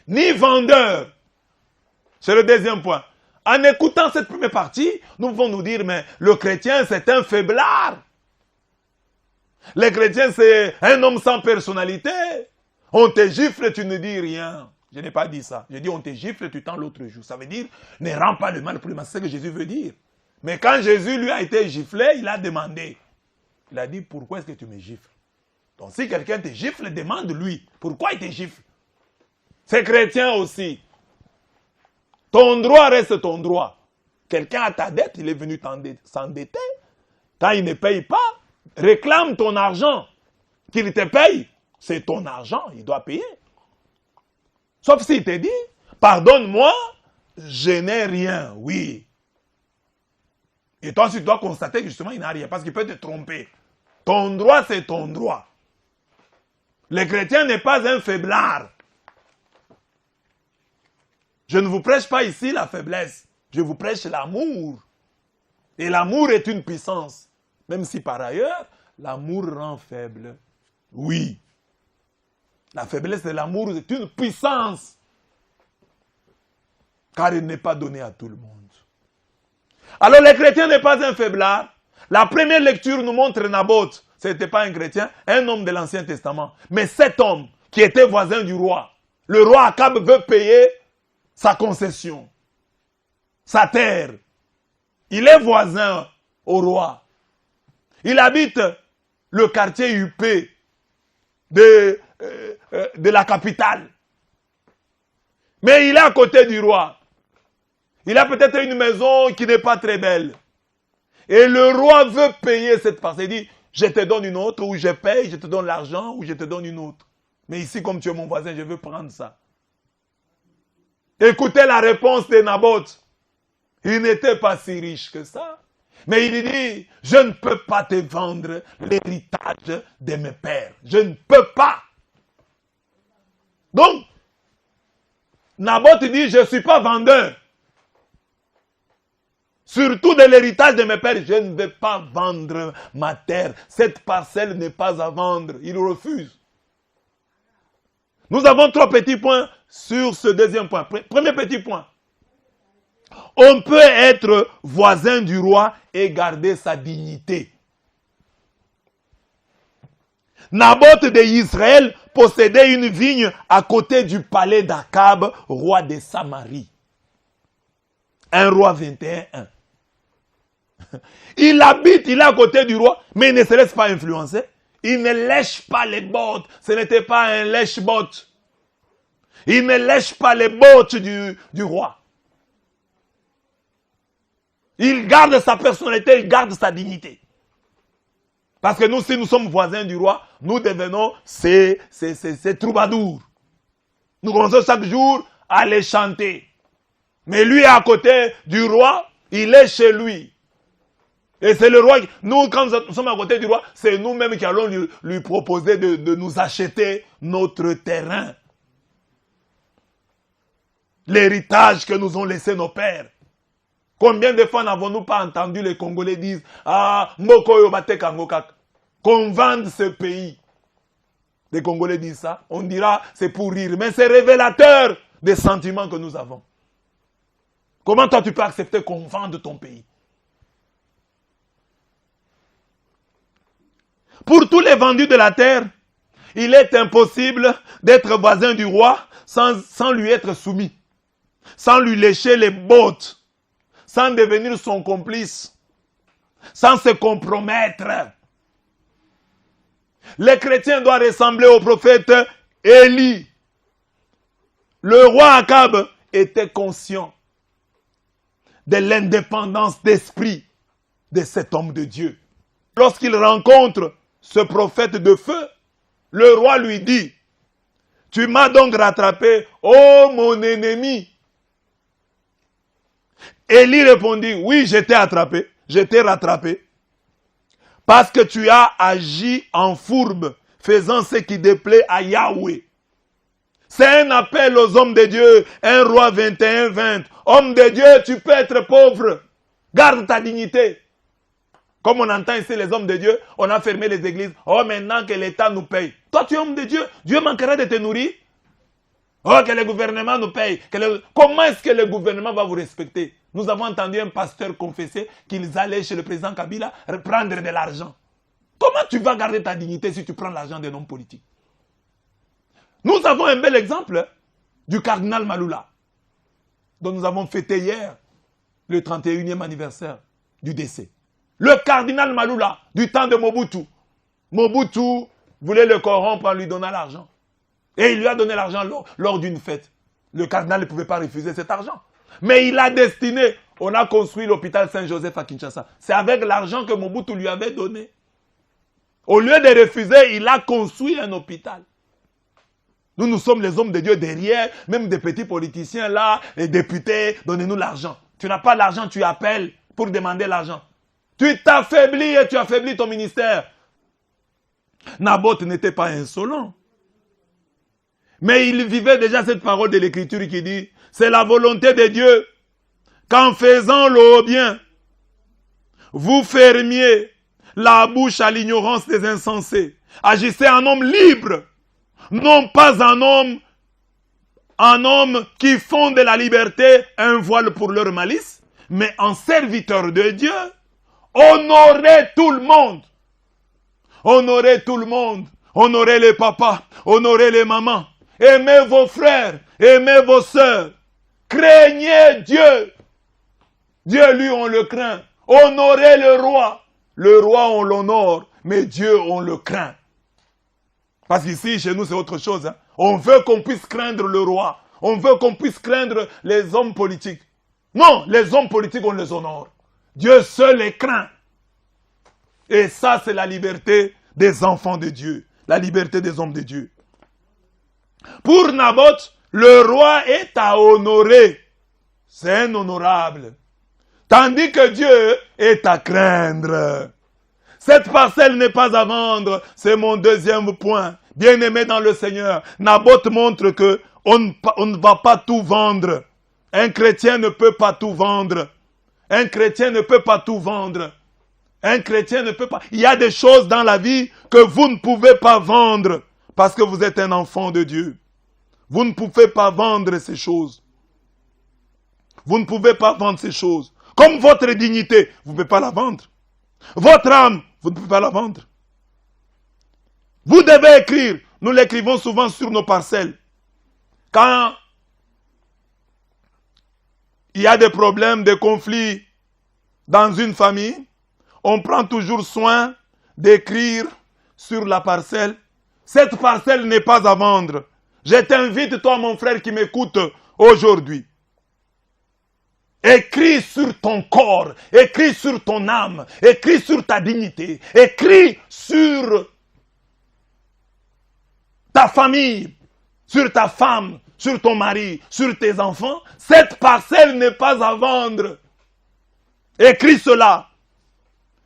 ni vendeur. C'est le deuxième point. En écoutant cette première partie, nous pouvons nous dire, mais le chrétien, c'est un faiblard. Le chrétien, c'est un homme sans personnalité. On te gifle, tu ne dis rien. Je n'ai pas dit ça. J'ai dit, on te gifle, tu tends l'autre joue. Ça veut dire, ne rends pas le mal pour le mal. C'est ce que Jésus veut dire. Mais quand Jésus lui a été giflé, il a demandé. Il a dit, pourquoi est-ce que tu me gifles? Donc si quelqu'un te gifle, demande-lui. Pourquoi il te gifle? C'est chrétien aussi. Ton droit reste ton droit. Quelqu'un a ta dette, il est venu s'endetter. Quand il ne paye pas, réclame ton argent. Qu'il te paye, c'est ton argent, il doit payer. Sauf s'il te dit, pardonne-moi, je n'ai rien, oui. Et toi, tu dois constater que justement, il n'a rien, parce qu'il peut te tromper. Ton droit, c'est ton droit. Le chrétien n'est pas un faiblard. Je ne vous prêche pas ici la faiblesse. Je vous prêche l'amour. Et l'amour est une puissance. Même si par ailleurs, l'amour rend faible. Oui. La faiblesse de l'amour est une puissance. Car il n'est pas donné à tout le monde. Alors le chrétien n'est pas un faiblard. La première lecture nous montre Naboth. Ce n'était pas un chrétien, un homme de l'Ancien Testament. Mais cet homme qui était voisin du roi. Le roi Akab veut payer sa concession, sa terre. Il est voisin au roi. Il habite le quartier huppé de la capitale. Mais il est à côté du roi. Il a peut-être une maison qui n'est pas très belle. Et le roi veut payer cette parcelle. Il dit, je te donne une autre, ou je paye, je te donne l'argent, ou je te donne une autre. Mais ici, comme tu es mon voisin, je veux prendre ça. Écoutez la réponse de Naboth. Il n'était pas si riche que ça. Mais il dit, je ne peux pas te vendre l'héritage de mes pères. Je ne peux pas. Donc, Naboth dit, je ne suis pas vendeur. Surtout de l'héritage de mes pères, je ne vais pas vendre ma terre. Cette parcelle n'est pas à vendre. Il refuse. Nous avons 3 petits points sur ce deuxième point. Premier petit point. On peut être voisin du roi et garder sa dignité. Naboth d'Israël possédait une vigne à côté du palais d'Akab, roi de Samarie. 1 Roi 21:1. Il habite, il est à côté du roi, mais il ne se laisse pas influencer. Il ne lèche pas les bottes. Ce n'était pas un lèche-bottes. Il ne lèche pas les bottes du roi. Il garde sa personnalité, il garde sa dignité. Parce que nous, si nous sommes voisins du roi, nous devenons ces troubadours. Nous commençons chaque jour à les chanter. Mais lui est à côté du roi, il est chez lui. Et c'est le roi, nous quand nous sommes à côté du roi, c'est nous-mêmes qui allons lui proposer de nous acheter notre terrain. L'héritage que nous ont laissé nos pères. Combien de fois n'avons-nous pas entendu les Congolais dire « Ah, Mokoyo Bateka Ngokak » qu'on vende ce pays. Les Congolais disent ça, on dira c'est pour rire, mais c'est révélateur des sentiments que nous avons. Comment toi tu peux accepter qu'on vende ton pays? Pour tous les vendus de la terre, il est impossible d'être voisin du roi sans lui être soumis, sans lui lécher les bottes, sans devenir son complice, sans se compromettre. Les chrétiens doivent ressembler au prophète Élie. Le roi Akab était conscient de l'indépendance d'esprit de cet homme de Dieu. Lorsqu'il rencontre ce prophète de feu, le roi lui dit, « Tu m'as donc rattrapé, ô mon ennemi. » Élie répondit, « Oui, je t'ai attrapé, je t'ai rattrapé, parce que tu as agi en fourbe, faisant ce qui déplaît à Yahweh. » C'est un appel aux hommes de Dieu, 1 Roi 21:20. Homme de Dieu, tu peux être pauvre, garde ta dignité. Comme on entend ici les hommes de Dieu, on a fermé les églises. Oh, maintenant que l'État nous paye. Toi, tu es homme de Dieu, Dieu manquera de te nourrir. Oh, que le gouvernement nous paye. Comment est-ce que le gouvernement va vous respecter? Nous avons entendu un pasteur confesser qu'ils allaient chez le président Kabila prendre de l'argent. Comment tu vas garder ta dignité si tu prends l'argent d'un homme politique? Nous avons un bel exemple du cardinal Maloula, dont nous avons fêté hier le 31e anniversaire du décès. Le cardinal Maloula, du temps de Mobutu. Mobutu voulait le corrompre en lui donnant l'argent. Et il lui a donné l'argent lors d'une fête. Le cardinal ne pouvait pas refuser cet argent. Mais il a destiné, on a construit l'hôpital Saint-Joseph à Kinshasa. C'est avec l'argent que Mobutu lui avait donné. Au lieu de refuser, il a construit un hôpital. Nous sommes les hommes de Dieu derrière, même des petits politiciens là, les députés, donnez-nous l'argent. Tu n'as pas l'argent, tu appelles pour demander l'argent. Tu t'affaiblis et tu affaiblis ton ministère. Naboth n'était pas insolent. Mais il vivait déjà cette parole de l'Écriture qui dit, c'est la volonté de Dieu qu'en faisant le bien, vous fermiez la bouche à l'ignorance des insensés. Agissez en homme libre, non pas en homme qui font de la liberté un voile pour leur malice, mais en serviteur de Dieu. Honorez tout le monde. Honorez tout le monde. Honorez les papas, honorez les mamans. Aimez vos frères, aimez vos sœurs. Craignez Dieu. Dieu, lui, on le craint. Honorez le roi. Le roi, on l'honore, mais Dieu, on le craint. Parce qu'ici, chez nous, c'est autre chose. Hein. On veut qu'on puisse craindre le roi. On veut qu'on puisse craindre les hommes politiques. Non, les hommes politiques, on les honore. Dieu seul les craint. Et ça, c'est la liberté des enfants de Dieu. La liberté des hommes de Dieu. Pour Naboth, le roi est à honorer. C'est un honorable. Tandis que Dieu est à craindre. Cette parcelle n'est pas à vendre. C'est mon deuxième point. Bien-aimé dans le Seigneur, Naboth montre que on ne va pas tout vendre. Un chrétien ne peut pas tout vendre. Un chrétien ne peut pas tout vendre. Un chrétien ne peut pas. Il y a des choses dans la vie que vous ne pouvez pas vendre parce que vous êtes un enfant de Dieu. Vous ne pouvez pas vendre ces choses. Vous ne pouvez pas vendre ces choses. Comme votre dignité, vous ne pouvez pas la vendre. Votre âme, vous ne pouvez pas la vendre. Vous devez écrire. Nous l'écrivons souvent sur nos parcelles. Quand il y a des problèmes, des conflits dans une famille, on prend toujours soin d'écrire sur la parcelle. Cette parcelle n'est pas à vendre. Je t'invite, toi, mon frère qui m'écoute aujourd'hui. Écris sur ton corps, écris sur ton âme, écris sur ta dignité, écris sur ta famille, sur ta femme, sur ton mari, sur tes enfants. Cette parcelle n'est pas à vendre. Écris cela.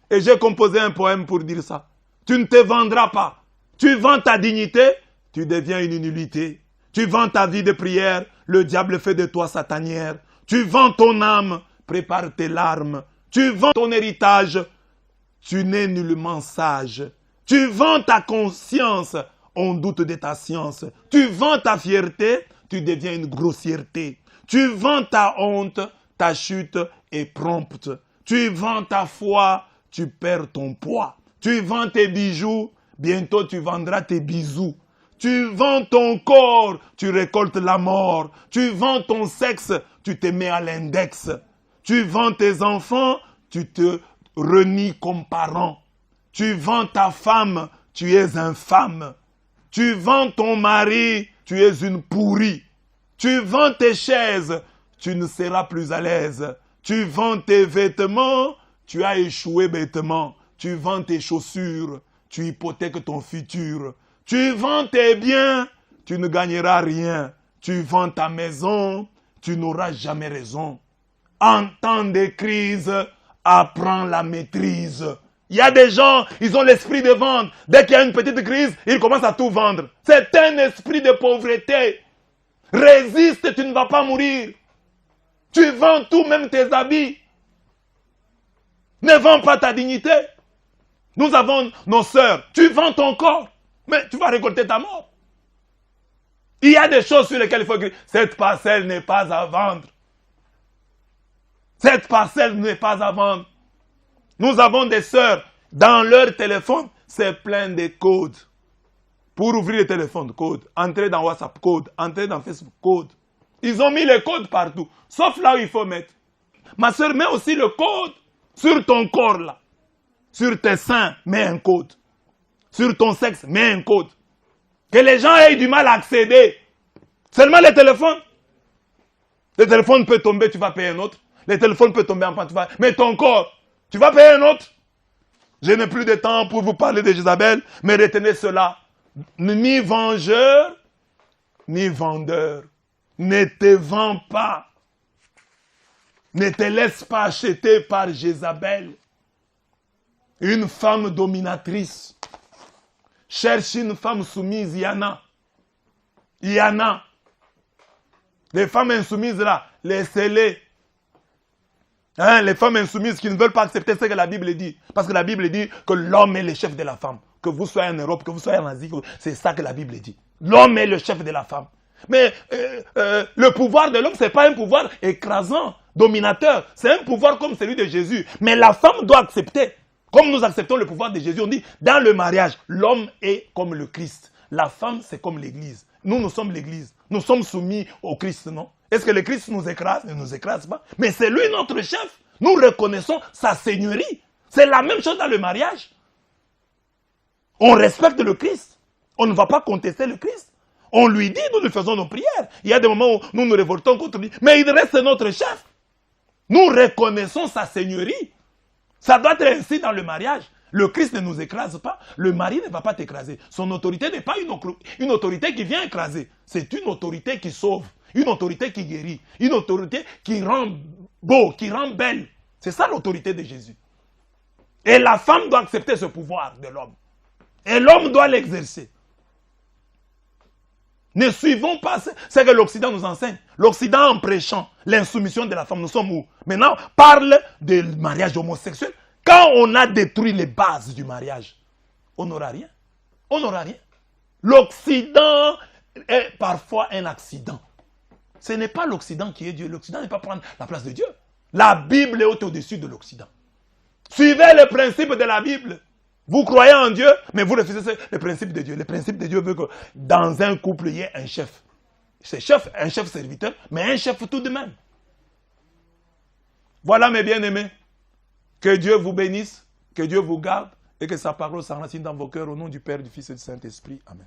Et j'ai composé un poème pour dire ça. Tu ne te vendras pas. Tu vends ta dignité, tu deviens une nullité. Tu vends ta vie de prière, le diable fait de toi sa tanière. Tu vends ton âme, prépare tes larmes. Tu vends ton héritage, tu n'es nullement sage. Tu vends ta conscience, on doute de ta science. Tu vends ta fierté, tu deviens une grossièreté. Tu vends ta honte, ta chute est prompte. Tu vends ta foi, tu perds ton poids. Tu vends tes bijoux, bientôt tu vendras tes bisous. Tu vends ton corps, tu récoltes la mort. Tu vends ton sexe, tu te mets à l'index. Tu vends tes enfants, tu te renies comme parent. Tu vends ta femme, tu es infâme. Tu vends ton mari, tu es une pourrie. Tu vends tes chaises, tu ne seras plus à l'aise. Tu vends tes vêtements, tu as échoué bêtement. Tu vends tes chaussures, tu hypothèques ton futur. Tu vends tes biens, tu ne gagneras rien. Tu vends ta maison, tu n'auras jamais raison. En temps de crise, apprends la maîtrise. Il y a des gens, ils ont l'esprit de vendre. Dès qu'il y a une petite crise, ils commencent à tout vendre. C'est un esprit de pauvreté. Résiste, tu ne vas pas mourir. Tu vends tout, même tes habits. Ne vends pas ta dignité. Nous avons nos sœurs. Tu vends ton corps, mais tu vas récolter ta mort. Il y a des choses sur lesquelles il faut écrire. Cette parcelle n'est pas à vendre. Cette parcelle n'est pas à vendre. Nous avons des sœurs, dans leur téléphone, c'est plein de codes. Pour ouvrir le téléphone, code. Entrer dans WhatsApp, code. Entrer dans Facebook, code. Ils ont mis les codes partout. Sauf là où il faut mettre. Ma sœur, mets aussi le code sur ton corps là. Sur tes seins, mets un code. Sur ton sexe, mets un code. Que les gens aient du mal à accéder. Seulement les téléphones. Le téléphone peut tomber, tu vas payer un autre. Le téléphone peut tomber en panne, tu vas... Mais ton corps, tu vas payer un autre. Je n'ai plus de temps pour vous parler de Jézabel, mais retenez cela. Ni vengeur, ni vendeur. Ne te vends pas. Ne te laisse pas acheter par Jézabel. Une femme dominatrice. Cherche une femme soumise, il y en a. Il y en a. Les femmes insoumises là, laissez-les. Hein, les femmes insoumises qui ne veulent pas accepter ce que la Bible dit. Parce que la Bible dit que l'homme est le chef de la femme. Que vous soyez en Europe, que vous soyez en Asie, c'est ça que la Bible dit. L'homme est le chef de la femme. Mais le pouvoir de l'homme, ce n'est pas un pouvoir écrasant, dominateur. C'est un pouvoir comme celui de Jésus. Mais la femme doit accepter. Comme nous acceptons le pouvoir de Jésus, on dit, dans le mariage, l'homme est comme le Christ. La femme, c'est comme l'Église. Nous sommes l'Église. Nous sommes soumis au Christ, non? Est-ce que le Christ nous écrase? Il ne nous écrase pas. Mais c'est lui notre chef. Nous reconnaissons sa seigneurie. C'est la même chose dans le mariage. On respecte le Christ. On ne va pas contester le Christ. On lui dit, nous lui faisons nos prières. Il y a des moments où nous nous révoltons contre lui. Mais il reste notre chef. Nous reconnaissons sa seigneurie. Ça doit être ainsi dans le mariage. Le Christ ne nous écrase pas. Le mari ne va pas t'écraser. Son autorité n'est pas une autorité qui vient écraser. C'est une autorité qui sauve. Une autorité qui guérit. Une autorité qui rend beau, qui rend belle. C'est ça l'autorité de Jésus. Et la femme doit accepter ce pouvoir de l'homme. Et l'homme doit l'exercer. Ne suivons pas ce que l'Occident nous enseigne. L'Occident, en prêchant l'insoumission de la femme, nous sommes où? Maintenant, parle du mariage homosexuel. Quand on a détruit les bases du mariage, on n'aura rien. On n'aura rien. L'Occident est parfois un accident. Ce n'est pas l'Occident qui est Dieu. L'Occident n'est pas prendre la place de Dieu. La Bible est au-dessus de l'Occident. Suivez les principes de la Bible. Vous croyez en Dieu, mais vous refusez les principes de Dieu. Les principes de Dieu veut que dans un couple, il y ait un chef. C'est un chef serviteur, mais un chef tout de même. Voilà mes bien-aimés. Que Dieu vous bénisse, que Dieu vous garde et que sa parole s'enracine dans vos cœurs au nom du Père, du Fils et du Saint-Esprit. Amen.